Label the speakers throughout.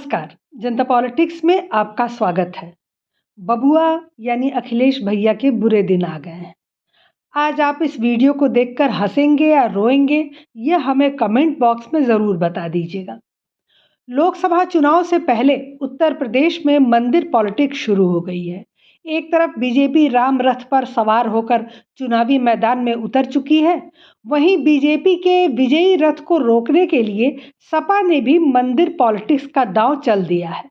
Speaker 1: नमस्कार, जनता पॉलिटिक्स में आपका स्वागत है। बबुआ यानी अखिलेश भैया के बुरे दिन आ गए हैं। आज आप इस वीडियो को देखकर हंसेंगे या रोएंगे, यह हमें कमेंट बॉक्स में ज़रूर बता दीजिएगा। लोकसभा चुनाव से पहले उत्तर प्रदेश में मंदिर पॉलिटिक्स शुरू हो गई है। एक तरफ बीजेपी राम रथ पर सवार होकर चुनावी मैदान में उतर चुकी है, वहीं बीजेपी के विजयी रथ को रोकने के लिए सपा ने भी मंदिर पॉलिटिक्स का दांव चल दिया है।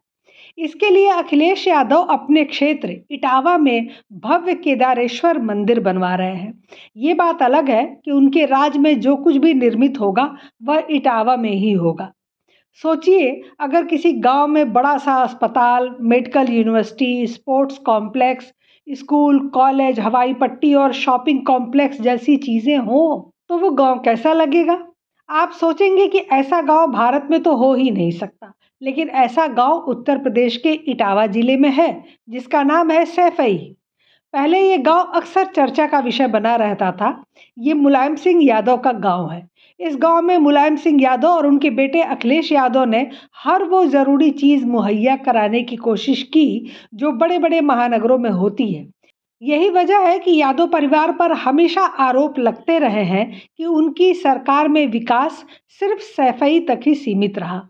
Speaker 1: इसके लिए अखिलेश यादव अपने क्षेत्र इटावा में भव्य केदारेश्वर मंदिर बनवा रहे हैं। ये बात अलग है कि उनके राज में जो कुछ भी निर्मित होगा वह इटावा में ही होगा। सोचिए, अगर किसी गांव में बड़ा सा अस्पताल, medical university, sports complex, school, college, हवाई पट्टी और शॉपिंग कॉम्प्लेक्स जैसी चीजें हों, तो वो गांव कैसा लगेगा? आप सोचेंगे कि ऐसा गांव भारत में तो हो ही नहीं सकता, लेकिन ऐसा गांव उत्तर प्रदेश के इटावा जिले में है, जिसका नाम है सैफई। पहले ये गांव अक्सर चर्चा का विषय बना रहता था। ये मुलायम सिंह यादव का गांव है। इस गांव में मुलायम सिंह यादव और उनके बेटे अखिलेश यादव ने हर वो ज़रूरी चीज़ मुहैया कराने की कोशिश की जो बड़े बड़े महानगरों में होती है। यही वजह है कि यादव परिवार पर हमेशा आरोप लगते रहे हैं कि उनकी सरकार में विकास सिर्फ सैफई तक ही सीमित रहा।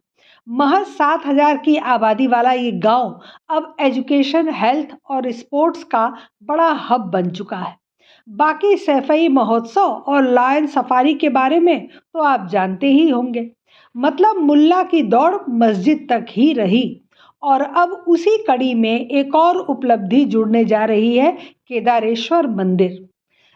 Speaker 1: महज 7,000 की आबादी वाला ये गांव अब एजुकेशन, हेल्थ और स्पोर्ट्स का बड़ा हब बन चुका है। बाकी सैफई महोत्सव और लायन सफारी के बारे में तो आप जानते ही होंगे। मतलब मुल्ला की दौड़ मस्जिद तक ही रही। और अब उसी कड़ी में एक और उपलब्धि जुड़ने जा रही है, केदारेश्वर मंदिर।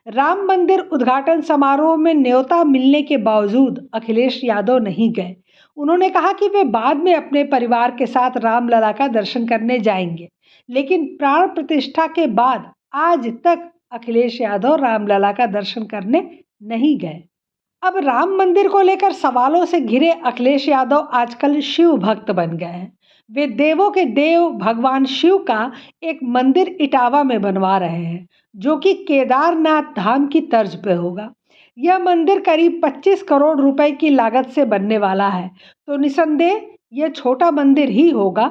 Speaker 1: राम मंदिर उद्घाटन समारोह में न्योता मिलने के बावजूद अखिलेश यादव नहीं गए। उन्होंने कहा कि वे बाद में अपने परिवार के साथ रामलला का दर्शन करने जाएंगे, लेकिन प्राण प्रतिष्ठा के बाद आज तक अखिलेश यादव रामलला का दर्शन करने नहीं गए। अब राम मंदिर को लेकर सवालों से घिरे अखिलेश यादव आजकल शिव भक्त बन गए हैं। वे देवों के देव भगवान शिव का एक मंदिर इटावा में बनवा रहे हैं, जो कि केदारनाथ धाम की तर्ज पे होगा। यह मंदिर करीब 25 करोड़ रुपए की लागत से बनने वाला है, तो निसंदेह यह छोटा मंदिर ही होगा।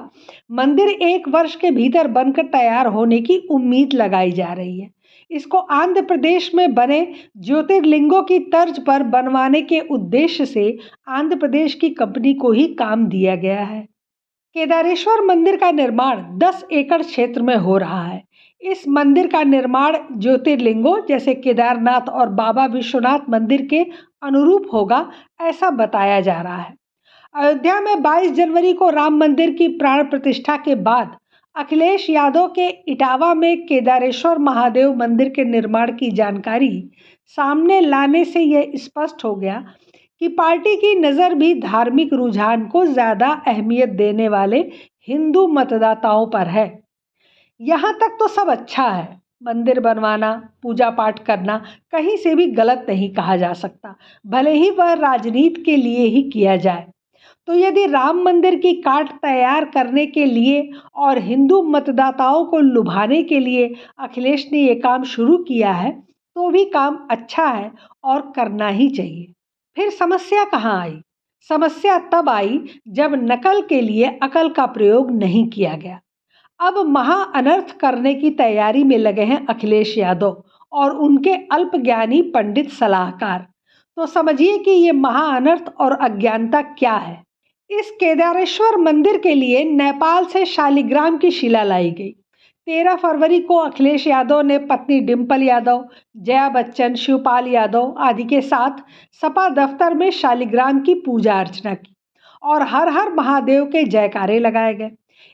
Speaker 1: मंदिर 1 वर्ष के भीतर बनकर तैयार होने की उम्मीद लगाई जा रही है। इसको आंध्र प्रदेश में बने ज्योतिर्लिंगों की तर्ज पर बनवाने के उद्देश्य से आंध्र प्रदेश की कंपनी को ही काम दिया गया है। केदारेश्वर मंदिर का निर्माण 10 एकड़ क्षेत्र में हो रहा है। इस मंदिर का निर्माण ज्योतिर्लिंगों जैसे केदारनाथ और बाबा विश्वनाथ मंदिर के अनुरूप होगा, ऐसा बताया जा रहा है। अयोध्या में 22 जनवरी को राम मंदिर की प्राण प्रतिष्ठा के बाद अखिलेश यादव के इटावा में केदारेश्वर महादेव मंदिर के निर्माण की जानकारी सामने लाने से यह स्पष्ट हो गया कि पार्टी की नज़र भी धार्मिक रुझान को ज़्यादा अहमियत देने वाले हिंदू मतदाताओं पर है। यहाँ तक तो सब अच्छा है। मंदिर बनवाना, पूजा पाठ करना कहीं से भी गलत नहीं कहा जा सकता, भले ही वह राजनीति के लिए ही किया जाए। तो यदि राम मंदिर की काट तैयार करने के लिए और हिंदू मतदाताओं को लुभाने के लिए अखिलेश ने ये काम शुरू किया है, तो भी काम अच्छा है और करना ही चाहिए। फिर समस्या कहाँ आई? समस्या तब आई जब नकल के लिए अकल का प्रयोग नहीं किया गया। अब महा अनर्थ करने की तैयारी में लगे हैं अखिलेश यादव और उनके अल्पज्ञानी पंडित सलाहकार। तो समझिए कि ये महा अनर्थ और अज्ञानता क्या है। इस केदारेश्वर मंदिर के लिए नेपाल से शालिग्राम की शिला लाई गई। 13 फरवरी को अखिलेश यादव ने पत्नी डिम्पल यादव, जया बच्चन, शिवपाल यादव आदि के साथ सपा दफ्तर में शालिग्राम की पूजा अर्चना की और हर हर महादेव के जयकारे लगाए गए।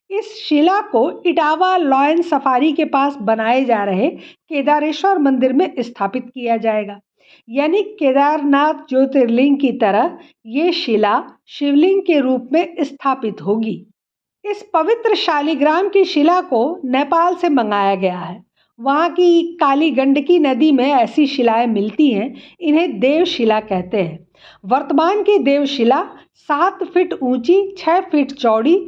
Speaker 1: इस शिला को इटावा लायन सफारी के पास बनाए जा रहे केदारेश्वर मंदिर में स्थापित किया जाएगा। यानी केदारनाथ ज्योतिर्लिंग की तरह ये शिला शिवलिंग के रूप में स्थापित होगी। इस पवित्र शालिग्राम की शिला को नेपाल से मंगाया गया है। वहाँ की काली गंडकी नदी में ऐसी शिलाएं मिलती हैं, इन्हें देवशिला कहते हैं। वर्तमान की देवशिला 7 फीट ऊंची, 6 फीट चौड़ी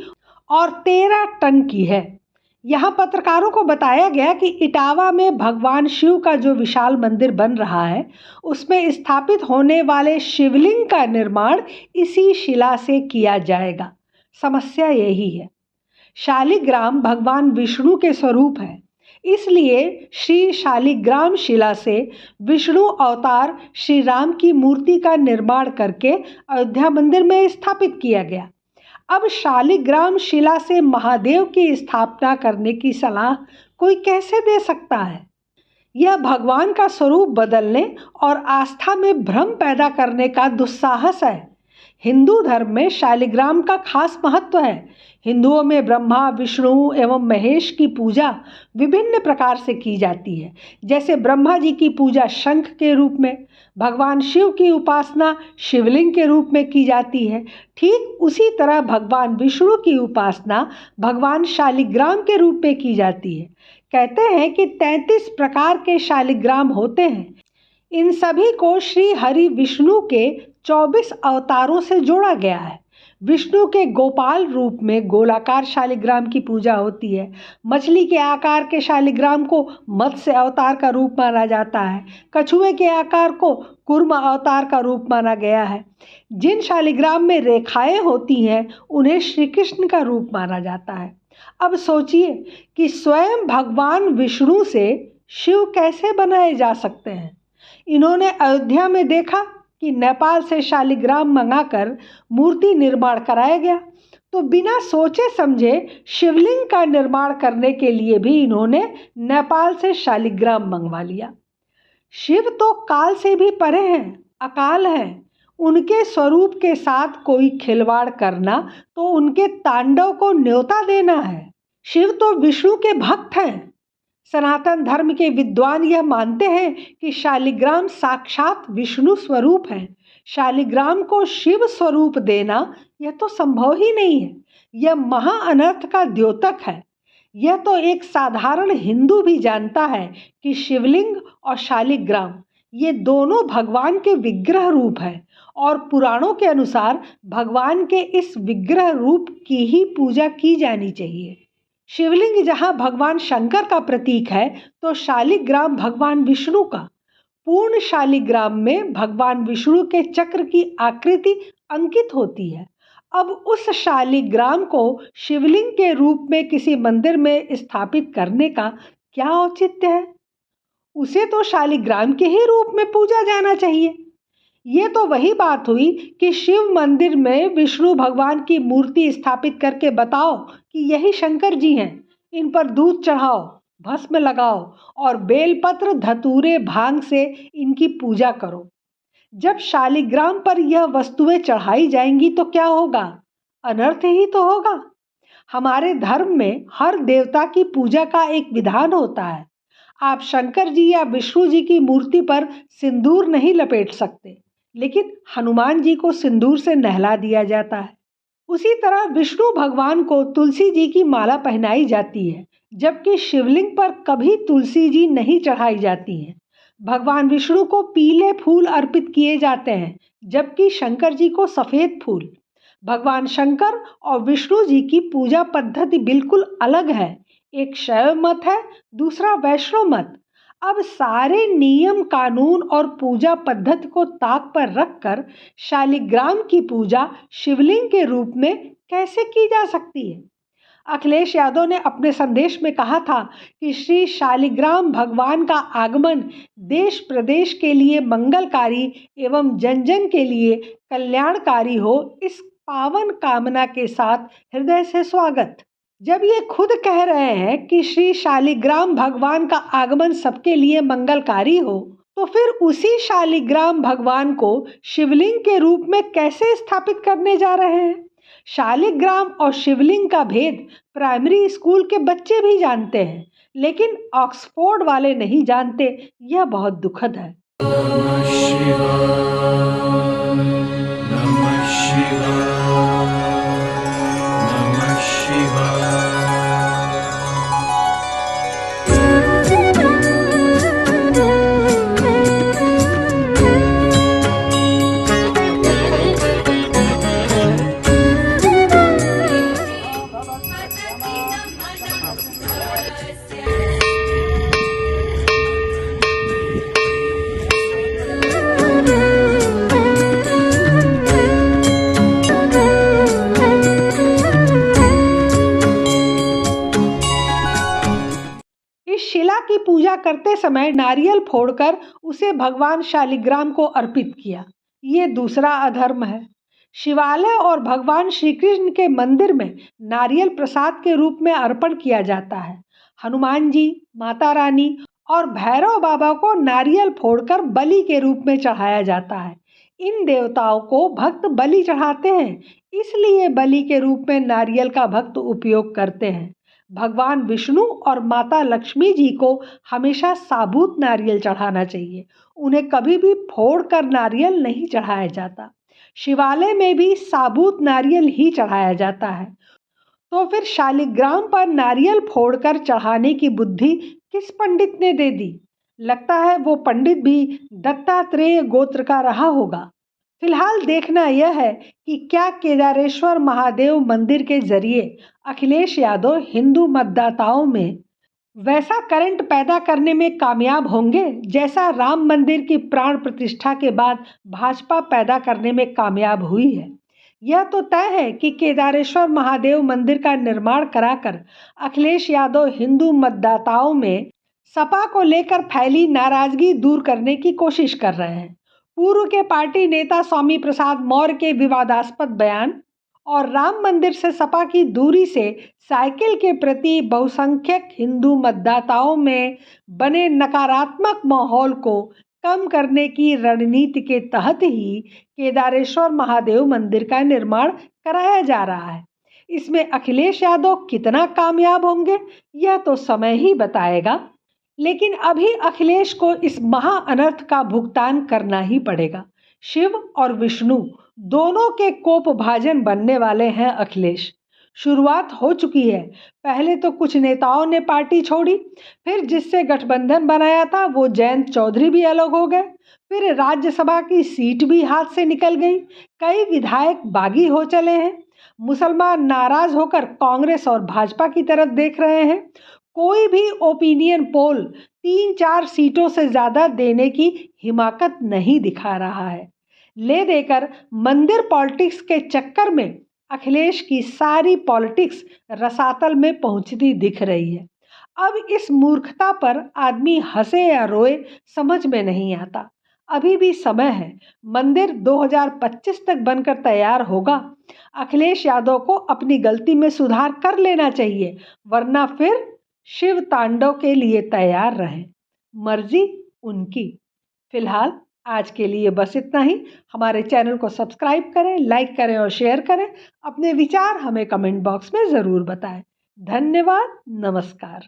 Speaker 1: और 13 टन की है। यहाँ पत्रकारों को बताया गया कि इटावा में भगवान शिव का जो विशाल मंदिर बन रहा है, उसमें स्थापित होने वाले शिवलिंग का निर्माण इसी शिला से किया जाएगा। समस्या यही है। शालिग्राम भगवान विष्णु के स्वरूप है, इसलिए श्री शालिग्राम शिला से विष्णु अवतार श्री राम की मूर्ति का निर्माण करके अयोध्या मंदिर में स्थापित किया गया। अब शालिग्राम शिला से महादेव की स्थापना करने की सलाह कोई कैसे दे सकता है? यह भगवान का स्वरूप बदलने और आस्था में भ्रम पैदा करने का दुस्साहस है। हिंदू धर्म में शालिग्राम का खास महत्व है। हिंदुओं में ब्रह्मा, विष्णु एवं महेश की पूजा विभिन्न प्रकार से की जाती है। जैसे ब्रह्मा जी की पूजा शंख के रूप में, भगवान शिव की उपासना शिवलिंग के रूप में की जाती है। ठीक उसी तरह भगवान विष्णु की उपासना भगवान शालिग्राम के रूप में की जाती है। कहते हैं कि 33 प्रकार के शालिग्राम होते हैं। इन सभी को श्री हरि विष्णु के 24 अवतारों से जोड़ा गया है। विष्णु के गोपाल रूप में गोलाकार शालिग्राम की पूजा होती है। मछली के आकार के शालिग्राम को मत्स्य अवतार का रूप माना जाता है। कछुए के आकार को कूर्म अवतार का रूप माना गया है। जिन शालिग्राम में रेखाएं होती हैं उन्हें श्री कृष्ण का रूप माना जाता है। अब सोचिए कि स्वयं भगवान विष्णु से शिव कैसे बनाए जा सकते हैं। इन्होंने अयोध्या में देखा कि नेपाल से शालिग्राम मंगाकर मूर्ति निर्माण कराया गया, तो बिना सोचे समझे शिवलिंग का निर्माण करने के लिए भी इन्होंने नेपाल से शालिग्राम मंगवा लिया। शिव तो काल से भी परे हैं, अकाल हैं। उनके स्वरूप के साथ कोई खिलवाड़ करना तो उनके तांडव को न्योता देना है। शिव तो विष्णु के भक्त हैं। सनातन धर्म के विद्वान यह मानते हैं कि शालिग्राम साक्षात विष्णु स्वरूप है। शालिग्राम को शिव स्वरूप देना यह तो संभव ही नहीं है। यह महा अनर्थ का द्योतक है। यह तो एक साधारण हिंदू भी जानता है कि शिवलिंग और शालिग्राम ये दोनों भगवान के विग्रह रूप है और पुराणों के अनुसार भगवान के इस विग्रह रूप की ही पूजा की जानी चाहिए। शिवलिंग जहाँ भगवान शंकर का प्रतीक है तो शालिग्राम भगवान विष्णु का। पूर्ण शालिग्राम में भगवान विष्णु के चक्र की आकृति अंकित होती है। अब उस शालिग्राम को शिवलिंग के रूप में किसी मंदिर में स्थापित करने का क्या औचित्य है? उसे तो शालिग्राम के ही रूप में पूजा जाना चाहिए। ये तो वही बात हुई कि शिव मंदिर में विष्णु भगवान की मूर्ति स्थापित करके बताओ कि यही शंकर जी हैं, इन पर दूध चढ़ाओ, भस्म लगाओ और बेलपत्र, धतूरे, भांग से इनकी पूजा करो। जब शालिग्राम पर यह वस्तुएं चढ़ाई जाएंगी तो क्या होगा? अनर्थ ही तो होगा। हमारे धर्म में हर देवता की पूजा का एक विधान होता है। आप शंकर जी या विष्णु जी की मूर्ति पर सिंदूर नहीं लपेट सकते, लेकिन हनुमान जी को सिंदूर से नहला दिया जाता है। उसी तरह विष्णु भगवान को तुलसी जी की माला पहनाई जाती है, जबकि शिवलिंग पर कभी तुलसी जी नहीं चढ़ाई जाती हैं। भगवान विष्णु को पीले फूल अर्पित किए जाते हैं, जबकि शंकर जी को सफ़ेद फूल। भगवान शंकर और विष्णु जी की पूजा पद्धति बिल्कुल अलग है। एक शैव मत है, दूसरा वैष्णव मत। अब सारे नियम कानून और पूजा पद्धति को ताक पर रखकर शालिग्राम की पूजा शिवलिंग के रूप में कैसे की जा सकती है? अखिलेश यादव ने अपने संदेश में कहा था कि श्री शालिग्राम भगवान का आगमन देश प्रदेश के लिए मंगलकारी एवं जन जन के लिए कल्याणकारी हो, इस पावन कामना के साथ हृदय से स्वागत। जब ये खुद कह रहे हैं कि श्री शालिग्राम भगवान का आगमन सबके लिए मंगलकारी हो, तो फिर उसी शालिग्राम भगवान को शिवलिंग के रूप में कैसे स्थापित करने जा रहे हैं? शालिग्राम और शिवलिंग का भेद प्राइमरी स्कूल के बच्चे भी जानते हैं, लेकिन ऑक्सफोर्ड वाले नहीं जानते। यह बहुत दुखद है। नमः शिवाय, नमः शिवाय, नमः शिवाय। पूजा करते समय नारियल फोड़कर उसे भगवान शालिग्राम को अर्पित किया। ये दूसरा अधर्म है। शिवालय और भगवान श्री कृष्ण के मंदिर में नारियल प्रसाद के रूप में अर्पण किया जाता है। हनुमान जी, माता रानी और भैरव बाबा को नारियल फोड़कर बलि के रूप में चढ़ाया जाता है। इन देवताओं को भक्त बलि चढ़ाते हैं, इसलिए बलि के रूप में नारियल का भक्त उपयोग करते हैं। भगवान विष्णु और माता लक्ष्मी जी को हमेशा साबुत नारियल चढ़ाना चाहिए। उन्हें कभी भी फोड़कर नारियल नहीं चढ़ाया जाता। शिवालय में भी साबुत नारियल ही चढ़ाया जाता है। तो फिर शालिग्राम पर नारियल फोड़कर चढ़ाने की बुद्धि किस पंडित ने दे दी? लगता है वो पंडित भी दत्तात्रेय गोत्र का रहा होगा। फिलहाल देखना यह है कि क्या केदारेश्वर महादेव मंदिर के जरिए अखिलेश यादव हिंदू मतदाताओं में वैसा करंट पैदा करने में कामयाब होंगे जैसा राम मंदिर की प्राण प्रतिष्ठा के बाद भाजपा पैदा करने में कामयाब हुई है। यह तो तय है कि केदारेश्वर महादेव मंदिर का निर्माण कराकर अखिलेश यादव हिंदू मतदाताओं में सपा को लेकर फैली नाराजगी दूर करने की कोशिश कर रहे हैं। पूर्व के पार्टी नेता स्वामी प्रसाद मौर्य के विवादास्पद बयान और राम मंदिर से सपा की दूरी से साइकिल के प्रति बहुसंख्यक हिंदू मतदाताओं में बने नकारात्मक माहौल को कम करने की रणनीति के तहत ही केदारेश्वर महादेव मंदिर का निर्माण कराया जा रहा है। इसमें अखिलेश यादव कितना कामयाब होंगे यह तो समय ही बताएगा। लेकिन अभी अखिलेश को इस महा अनर्थ का भुगतान करना ही पड़ेगा। शिव और विष्णु दोनों के कोप भाजन बनने वाले हैं अखिलेश। शुरुआत हो चुकी है। पहले तो कुछ नेताओं ने पार्टी छोड़ी, फिर जिससे गठबंधन बनाया था वो जयंत चौधरी भी अलग हो गए, फिर राज्यसभा की सीट भी हाथ से निकल गई। कई विधायक बागी हो चले हैं। मुसलमान नाराज होकर कांग्रेस और भाजपा की तरफ देख रहे हैं। कोई भी ओपिनियन पोल 3-4 सीटों से ज़्यादा देने की हिमाकत नहीं दिखा रहा है। ले देकर मंदिर पॉलिटिक्स के चक्कर में अखिलेश की सारी पॉलिटिक्स रसातल में पहुंचती दिख रही है। अब इस मूर्खता पर आदमी हंसे या रोए समझ में नहीं आता। अभी भी समय है। मंदिर 2025 तक बनकर तैयार होगा। अखिलेश यादव को अपनी गलती में सुधार कर लेना चाहिए, वरना फिर शिव तांडव के लिए तैयार रहें। मर्जी उनकी। फिलहाल आज के लिए बस इतना ही। हमारे चैनल को सब्सक्राइब करें, लाइक करें और शेयर करें। अपने विचार हमें कमेंट बॉक्स में ज़रूर बताएं। धन्यवाद। नमस्कार।